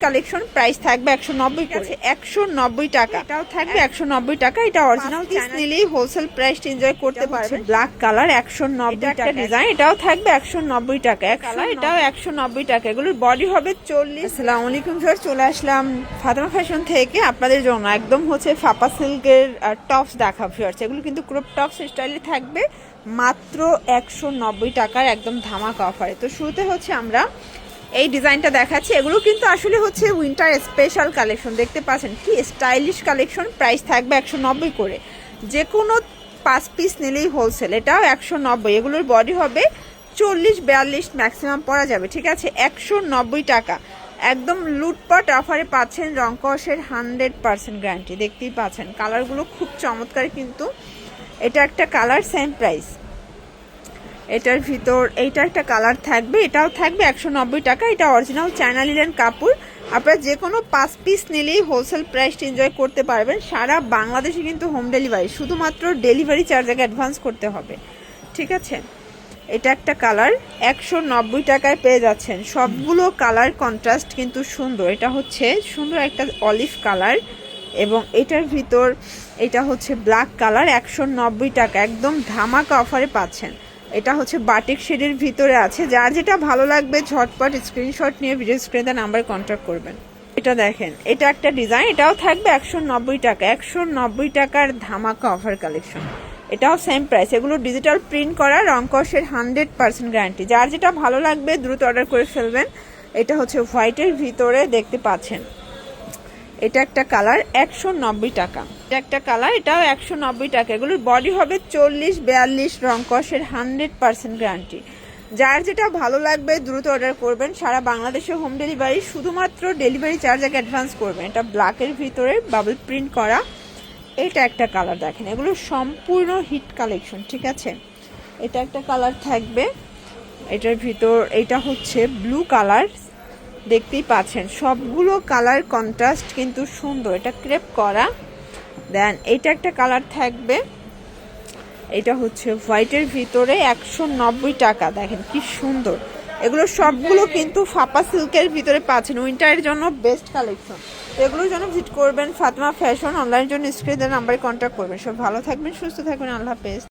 Collection price থাকবে 190 আছে 190 টাকা। এটাও থাকবে 190 টাকা। এটা অরিজিনাল পিস নিলেই হোলসেল প্রাইস এনজয় করতে পারবেন। ব্ল্যাক কালার 190 টাকা ডিজাইন। এটাও থাকবে 190 টাকা। এটাও 190 টাকা। এগুলোর বডি হবে 40। আসসালামু আলাইকুম ভিউয়ার্স, চলে আসলাম ফাতেমা ফ্যাশন থেকে আপনাদের জন্য একদম ফাপা সিল্কের টপস দেখা ভিউয়ার্স। এগুলো কিন্তু ক্রপ টপস স্টাইলে থাকবে মাত্র 190 টাকার একদম ধামাকা অফারে। তো শুরুতে আমরা এই ডিজাইনটা দেখাচ্ছি। এগুলো কিন্তু আসলে উইন্টার স্পেশাল কালেকশন। দেখতে পাচ্ছেন কি স্টাইলিশ কালেকশন। প্রাইস থাকবে 190 করে। যে কোনো 5 পিস নিলেই হোলসেল। এটাও 190। এগুলোর বডি হবে 40-42 ম্যাক্সিমাম পরা যাবে, ঠিক আছে। 190 টাকা একদম লুটপাট অফারে পাচ্ছেন। রংকসের 100% গ্যারান্টি। দেখতেই পাচ্ছেন কালারগুলো খুব চমৎকার কিন্তু। এটা একটা কালার, সেম প্রাইস। এটার ভিতর এইটা একটা কালার থাকবে। এটাও থাকবে 190 টাকা। এটা অরিজিনাল চায়না লিনেন কাপড়। আপনারা যে কোনো 5 পিস নিলেই হোলসেল প্রাইস এনজয় করতে পারবেন। সারা বাংলাদেশে কিন্তু হোম ডেলিভারি, শুধুমাত্র ডেলিভারি চার্জ আগে অ্যাডভান্স করতে হবে, ঠিক আছে। এটা একটা কালার 190 টাকায় পেয়ে যাচ্ছেন। সবগুলো কালার কন্ট্রাস্ট কিন্তু সুন্দর। এটা সুন্দর একটা অলিভ কালার এবং এটার ভিতর এটা ব্ল্যাক কালার। 190 টাকা একদম ধামাকা অফারে পাচ্ছেন। এটা বাটিক শেডের ভিতরে আছে। যার যেটা ভালো লাগবে ঝটপট স্ক্রিনশট নিয়ে ভিডিও স্ক্রিনে নাম্বার কন্ট্যাক্ট করবেন। এটা দেখেন, এটা একটা ডিজাইন। এটাও থাকবে 190 টাকা। 190 টাকার ধামাকা অফার কালেকশন। এটাও সেম প্রাইস। এগুলো ডিজিটাল প্রিন্ট করা, রংকসের 100% গ্যারান্টি। যার যেটা ভালো লাগবে দ্রুত অর্ডার করে ফেলবেন। এটা হোয়াইটের ভিতরে দেখতে পাচ্ছেন। এটা একটা কালার 190 টাকা। এটা একটা কালার, এটাও 190 টাকা। এগুলোর বডি হবে 40-42 রংকসের 100% গ্যারান্টি। যার যেটা ভালো লাগবে দ্রুত অর্ডার করবেন। সারা বাংলাদেশে হোম ডেলিভারি, শুধুমাত্র ডেলিভারি চার্জ আগে অ্যাডভান্স করবেন। এটা ব্ল্যাকের ভিতরে বাবল প্রিন্ট করা। এটা একটা কালার দেখেন। এগুলো সম্পূর্ণ হিট কালেকশন, ঠিক আছে। এটা একটা কালার থাকবে। এটার ভিতর এটা ব্লু কালার। দেখতেই পাচ্ছেন সবগুলো কালার কন্ট্রাস্ট কিন্তু সুন্দর। এটা ক্রেপ করা। দেন এটা একটা কালার থাকবে। এটা হোয়াইটের ভিতরে 190 টাকা। দেখেন কি সুন্দর। এগুলো সবগুলো কিন্তু ফাপা সিল্কের ভিতরে পাচ্ছেন। উইন্টারের জন্য বেস্ট কালেকশন। তো এগুলোর জন্য ভিজিট করবেন ফাতেমা ফ্যাশন। অনলাইনের জন্য স্ক্রিনের নাম্বারে কন্ট্যাক্ট করবেন। সব ভালো থাকবেন, সুস্থ থাকবেন। আল্লাহ হাফেজ।